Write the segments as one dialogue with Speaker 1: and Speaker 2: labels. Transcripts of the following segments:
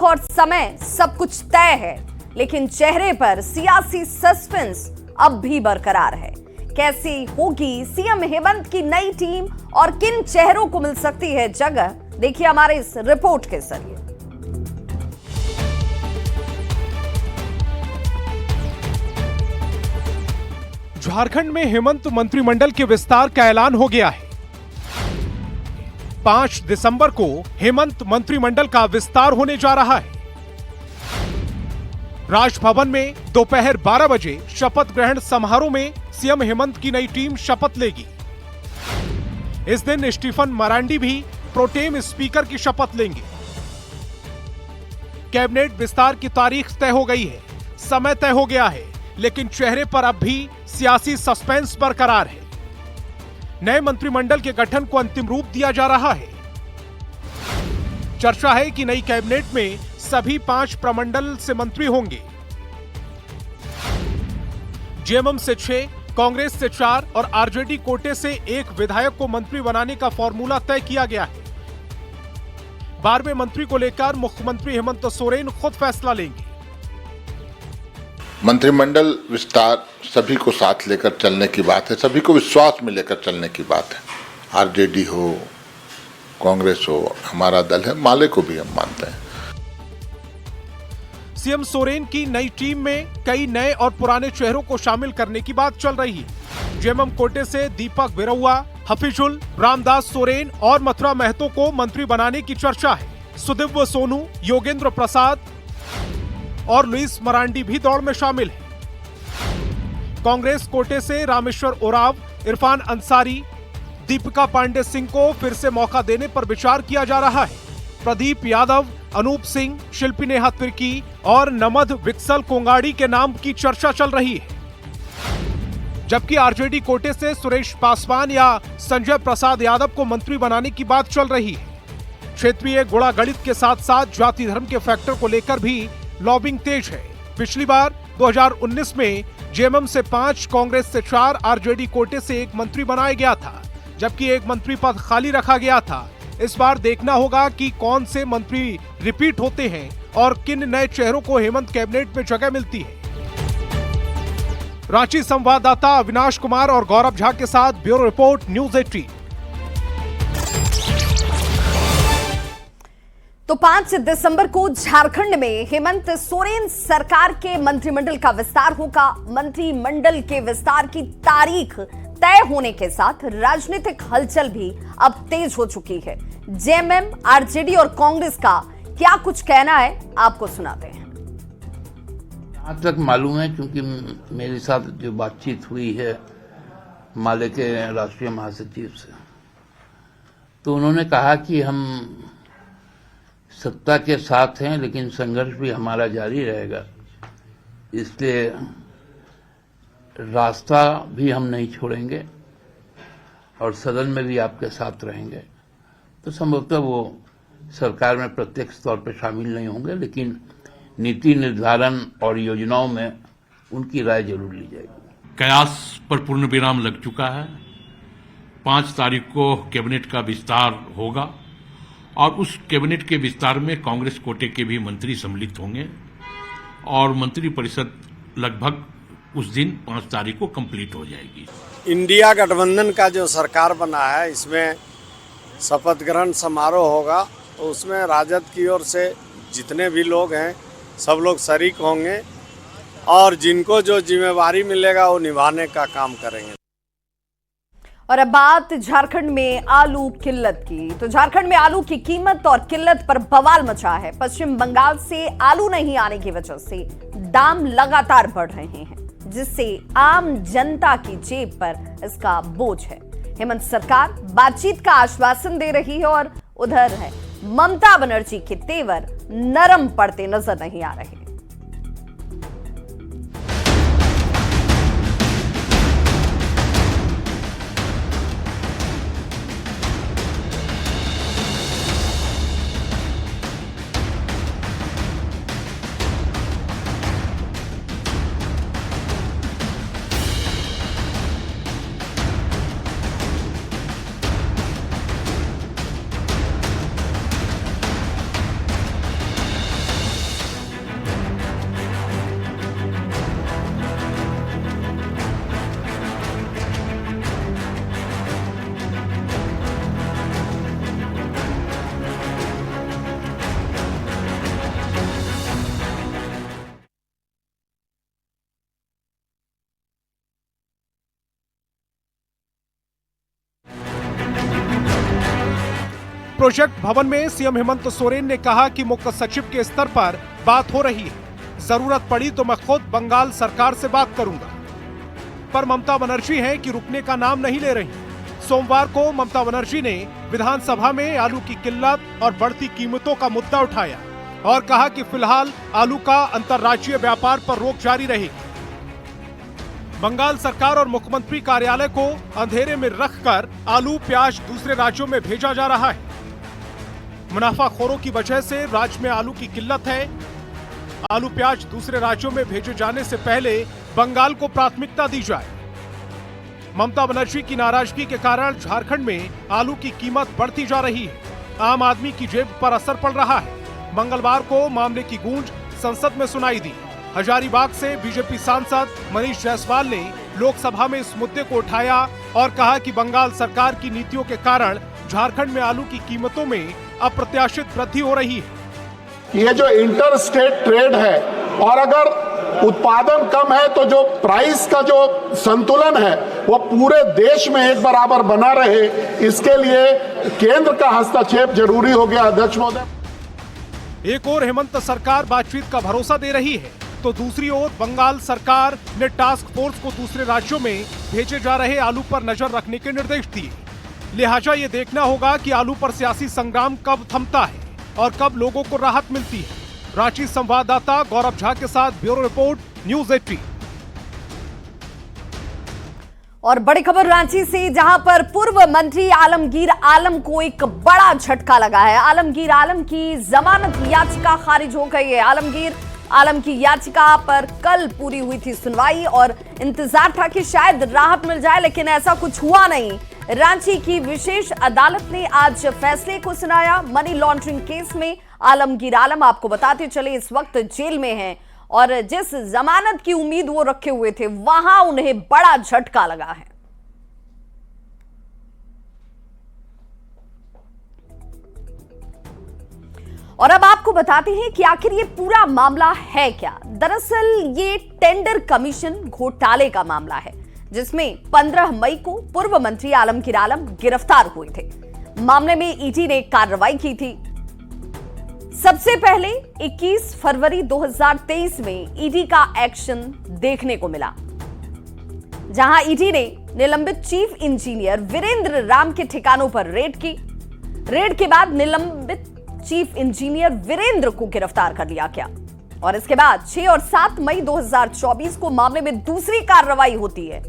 Speaker 1: और समय सब कुछ तय है, लेकिन चेहरे पर सियासी सस्पेंस अब भी बरकरार है। कैसी होगी सीएम हेमंत की नई टीम और किन चेहरों को मिल सकती है जगह, देखिए हमारे इस रिपोर्ट के जरिए।
Speaker 2: झारखंड में हेमंत मंत्रिमंडल के विस्तार का ऐलान हो गया है। 5 दिसंबर को हेमंत मंत्रिमंडल का विस्तार होने जा रहा है। राजभवन में दोपहर 12 बजे शपथ ग्रहण समारोह में सीएम हेमंत की नई टीम शपथ लेगी। इस दिन स्टीफन मरांडी भी प्रोटेम स्पीकर की शपथ लेंगे। कैबिनेट विस्तार की तारीख तय हो गई है, समय तय हो गया है, लेकिन चेहरे पर अब भी सियासी सस्पेंस बरकरार है। नए मंत्रिमंडल के गठन को अंतिम रूप दिया जा रहा है। चर्चा है कि नई कैबिनेट में सभी 5 प्रमंडल से मंत्री होंगे। जेएमएम से 6, कांग्रेस से 4 और आरजेडी कोटे से 1 विधायक को मंत्री बनाने का फॉर्मूला तय किया गया है। 12वें मंत्री को लेकर मुख्यमंत्री हेमंत सोरेन खुद फैसला लेंगे।
Speaker 3: मंत्रिमंडल विस्तार सभी को साथ लेकर चलने की बात है, सभी को विश्वास में लेकर चलने की बात है। आरजेडी हो, कांग्रेस हो, हमारा दल है, माले को भी हम मानते हैं।
Speaker 2: सीएम सोरेन की नई टीम में कई नए और पुराने चेहरों को शामिल करने की बात चल रही है। जेएमएम कोटे से दीपक बिरुआ, हफीजुल, रामदास सोरेन और मथुरा महतो को मंत्री बनाने की चर्चा है। सुदिव्य सोनू, योगेंद्र प्रसाद और लुइस मरांडी भी दौड़ में शामिल है। कांग्रेस कोटे से रामेश्वर ओराव, इरफान अंसारी, दीपिका पांडे सिंह को फिर से मौका देने पर विचार किया जा रहा है। प्रदीप यादव, अनूप सिंह, शिल्पी नेहा तिर्की और नमद विक्सल कोंगाड़ी के नाम की चर्चा चल रही है। जबकि आरजेडी कोटे से सुरेश पासवान या संजय प्रसाद यादव को मंत्री बनाने की बात चल रही है। क्षेत्रीय गुणा गणित के साथ साथ जाति धर्म के फैक्टर को लेकर भी लॉबिंग तेज है। पिछली बार 2019 में जेएमएम से 5, कांग्रेस से 4, आरजेडी कोटे से 1 मंत्री बनाया गया था, जबकि 1 मंत्री पद खाली रखा गया था। इस बार देखना होगा कि कौन से मंत्री रिपीट होते हैं और किन नए चेहरों को हेमंत कैबिनेट में जगह मिलती है। रांची संवाददाता अविनाश कुमार और गौरव झा के साथ ब्यूरो रिपोर्ट, न्यूज़ 18।
Speaker 1: तो 5 दिसंबर को झारखंड में हेमंत सोरेन सरकार के मंत्रिमंडल का विस्तार होगा। मंत्रिमंडल के विस्तार की तारीख तय होने के साथ राजनीतिक हलचल भी अब तेज हो चुकी है। जेएमएम, आरजेडी और कांग्रेस का क्या कुछ कहना है, आपको सुनाते हैं।
Speaker 4: आज तक मालूम है, क्योंकि मेरे साथ जो बातचीत हुई है माले के राष्ट्रीय महासचिव से, तो उन्होंने कहा कि हम सत्ता के साथ हैं, लेकिन संघर्ष भी हमारा जारी रहेगा, इसलिए रास्ता भी हम नहीं छोड़ेंगे और सदन में भी आपके साथ रहेंगे। तो संभवतः वो सरकार में प्रत्यक्ष तौर पर शामिल नहीं होंगे, लेकिन नीति निर्धारण और योजनाओं में उनकी राय जरूर ली जाएगी।
Speaker 5: कयास पर पूर्ण विराम लग चुका है। 5 तारीख को कैबिनेट का विस्तार होगा और उस कैबिनेट के विस्तार में कांग्रेस कोटे के भी मंत्री सम्मिलित होंगे और मंत्रिपरिषद लगभग उस दिन 5 तारीख को कंप्लीट हो जाएगी।
Speaker 6: इंडिया गठबंधन का जो सरकार बना है, इसमें शपथ ग्रहण समारोह होगा, तो उसमें राजद की ओर से जितने भी लोग हैं सब लोग शरीक होंगे और जिनको जो जिम्मेवारी मिलेगा वो निभाने का काम करेंगे।
Speaker 1: और अब बात झारखंड में आलू किल्लत की। तो झारखंड में आलू की कीमत और किल्लत पर बवाल मचा है। पश्चिम बंगाल से आलू नहीं आने की वजह से दाम लगातार बढ़ रहे हैं, जिससे आम जनता की जेब पर इसका बोझ है। हेमंत सरकार बातचीत का आश्वासन दे रही है और उधर है ममता बनर्जी के तेवर नरम पड़ते नजर नहीं आ रहे।
Speaker 2: प्रोजेक्ट भवन में सीएम हेमंत सोरेन ने कहा कि मुख्य सचिव के स्तर पर बात हो रही है, जरूरत पड़ी तो मैं खुद बंगाल सरकार से बात करूंगा। पर ममता बनर्जी हैं कि रुकने का नाम नहीं ले रही। सोमवार को ममता बनर्जी ने विधानसभा में आलू की किल्लत और बढ़ती कीमतों का मुद्दा उठाया और कहा कि फिलहाल आलू का अंतर्राज्यीय व्यापार पर रोक जारी रहेगी। बंगाल सरकार और मुख्यमंत्री कार्यालय को अंधेरे में रखकर आलू प्याज दूसरे राज्यों में भेजा जा रहा है। मुनाफाखोरों की वजह से राज्य में आलू की किल्लत है। आलू प्याज दूसरे राज्यों में भेजे जाने से पहले बंगाल को प्राथमिकता दी जाए। ममता बनर्जी की नाराजगी के कारण झारखंड में आलू की कीमत बढ़ती जा रही है। आम आदमी की जेब पर असर पड़ रहा है। मंगलवार को मामले की गूंज संसद में सुनाई दी। हजारीबाग से बीजेपी सांसद मनीष जायसवाल ने लोकसभा में इस मुद्दे को उठाया और कहा कि बंगाल सरकार की नीतियों के कारण झारखंड में आलू की कीमतों में अप्रत्याशित वृद्धि हो रही है।
Speaker 7: ये जो इंटर स्टेट ट्रेड है और अगर उत्पादन कम है तो जो प्राइस का जो संतुलन है वो पूरे देश में एक बराबर बना रहे, इसके लिए केंद्र का हस्तक्षेप जरूरी हो गया। अध्यक्ष महोदय,
Speaker 2: एक ओर हेमंत सरकार बातचीत का भरोसा दे रही है तो दूसरी ओर बंगाल सरकार ने टास्क फोर्स को दूसरे राज्यों में भेजे जा रहे आलू पर नजर रखने के निर्देश दिए। लिहाजा ये देखना होगा कि आलू पर सियासी संग्राम कब थमता है और कब लोगों को राहत मिलती है। रांची संवाददाता गौरव झा के साथ ब्यूरो रिपोर्ट, न्यूज़ 18।
Speaker 1: और बड़ी खबर रांची से, जहां पर पूर्व मंत्री आलमगीर आलम को एक बड़ा झटका लगा है। आलमगीर आलम की जमानत याचिका खारिज हो गई है। आलमगीर आलम की याचिका पर कल पूरी हुई थी सुनवाई और इंतजार था कि शायद राहत मिल जाए, लेकिन ऐसा कुछ हुआ नहीं। रांची की विशेष अदालत ने आज फैसले को सुनाया। मनी लॉन्ड्रिंग केस में आलमगीर आलम, आपको बताते चले, इस वक्त जेल में हैं और जिस जमानत की उम्मीद वो रखे हुए थे वहां उन्हें बड़ा झटका लगा है। और अब आपको बताते हैं कि आखिर ये पूरा मामला है क्या। दरअसल ये टेंडर कमीशन घोटाले का मामला है, जिसमें 15 मई को पूर्व मंत्री आलमगीर आलम गिरफ्तार हुए थे। मामले में ईडी ने कार्रवाई की थी। सबसे पहले 21 फरवरी 2023 में ईडी का एक्शन देखने को मिला, जहां ईडी ने निलंबित चीफ इंजीनियर वीरेंद्र राम के ठिकानों पर रेड की। रेड के बाद निलंबित चीफ इंजीनियर वीरेंद्र को गिरफ्तार कर लिया गया और इसके बाद 6 और 7 मई 2024 को मामले में दूसरी कार्रवाई होती है,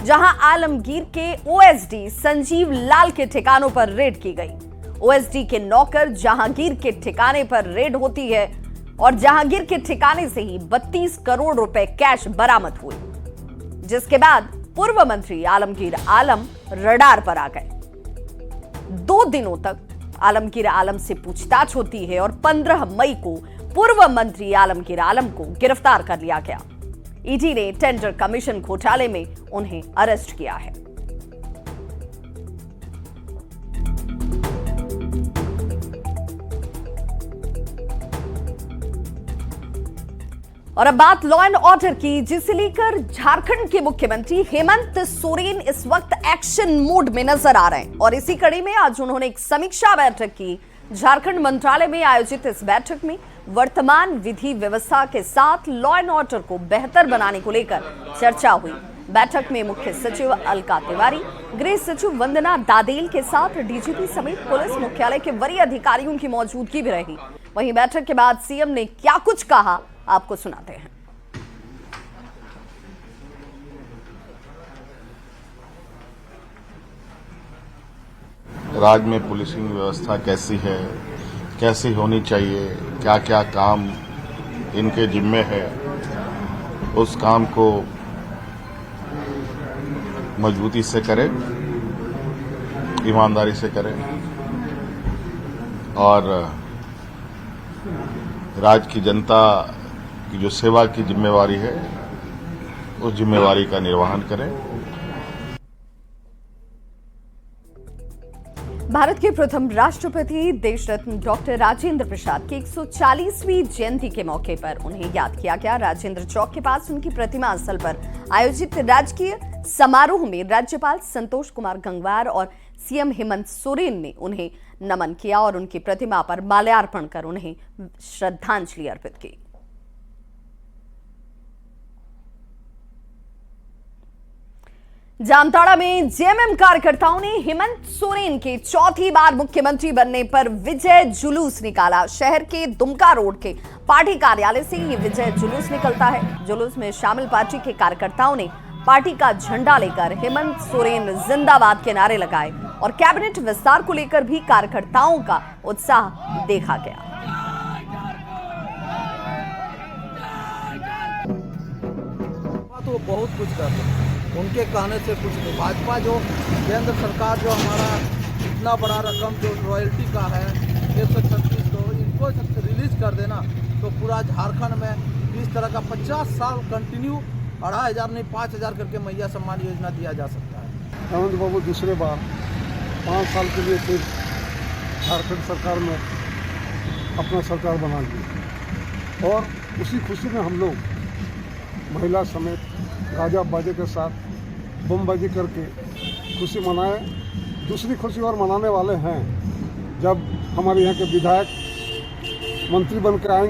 Speaker 1: जहां आलमगीर के ओएसडी संजीव लाल के ठिकानों पर रेड की गई। ओएसडी के नौकर जहांगीर के ठिकाने पर रेड होती है और जहांगीर के ठिकाने से ही 32 करोड़ रुपए कैश बरामद हुए, जिसके बाद पूर्व मंत्री आलमगीर आलम रडार पर आ गए। 2 दिनों तक आलमगीर आलम से पूछताछ होती है और 15 मई को पूर्व मंत्री आलमगीर आलम को गिरफ्तार कर लिया गया। ईडी ने टेंडर कमीशन घोटाले में उन्हें अरेस्ट किया है। और अब बात लॉ एंड ऑर्डर की, जिसे लेकर झारखंड के मुख्यमंत्री हेमंत सोरेन इस वक्त एक्शन मोड में नजर आ रहे हैं और इसी कड़ी में आज उन्होंने एक समीक्षा बैठक की। झारखंड मंत्रालय में आयोजित इस बैठक में वर्तमान विधि व्यवस्था के साथ लॉ एंड ऑर्डर को बेहतर बनाने को लेकर चर्चा हुई। बैठक में मुख्य सचिव अलका तिवारी, गृह सचिव वंदना दादेल के साथ डीजीपी समेत पुलिस मुख्यालय के वरीय अधिकारियों की मौजूदगी भी रही। वहीं बैठक के बाद सीएम ने क्या कुछ कहा, आपको सुनाते हैं।
Speaker 8: राज्य में पुलिसिंग व्यवस्था कैसी है, कैसी होनी चाहिए, क्या क्या काम इनके जिम्मे है, उस काम को मजबूती से करें, ईमानदारी से करें और राज्य की जनता की जो सेवा की जिम्मेवारी है उस जिम्मेवारी का निर्वहन करें।
Speaker 1: भारत के प्रथम राष्ट्रपति देश रत्न डॉक्टर राजेंद्र प्रसाद की 140वीं जयंती के मौके पर उन्हें याद किया गया। राजेंद्र चौक के पास उनकी प्रतिमा स्थल पर आयोजित राजकीय समारोह में राज्यपाल संतोष कुमार गंगवार और सीएम हेमंत सोरेन ने उन्हें नमन किया और उनकी प्रतिमा पर माल्यार्पण कर उन्हें श्रद्धांजलि अर्पित की। जामताड़ा में जेएमएम कार्यकर्ताओं ने हेमंत सोरेन के चौथी बार मुख्यमंत्री बनने पर विजय जुलूस निकाला। शहर के दुमका रोड के पार्टी कार्यालय से ये विजय जुलूस निकलता है। जुलूस में शामिल पार्टी के कार्यकर्ताओं ने पार्टी का झंडा लेकर हेमंत सोरेन जिंदाबाद के नारे लगाए और कैबिनेट विस्तार को लेकर भी कार्यकर्ताओं का उत्साह देखा गया।
Speaker 9: तो बहुत कुछ कर रहे, उनके कहने से कुछ नहीं। भाजपा जो केंद्र सरकार जो हमारा इतना बड़ा रकम जो रॉयल्टी का है 136 तो इनको रिलीज कर देना तो पूरा झारखंड में इस तरह का 50 साल कंटिन्यू 2500 नहीं 5000 करके मैया सम्मान योजना दिया जा सकता है।
Speaker 10: हेमंत बाबू दूसरे बार 5 साल के लिए फिर झारखंड सरकार में अपना सरकार बना ली और उसी खुशी में हम लोग महिला समेत गाजा बाजे के साथ बमबाजी करके खुशी मनाए। दूसरी खुशी और मनाने वाले हैं जब हमारे यहाँ के विधायक मंत्री बन के आएंगे।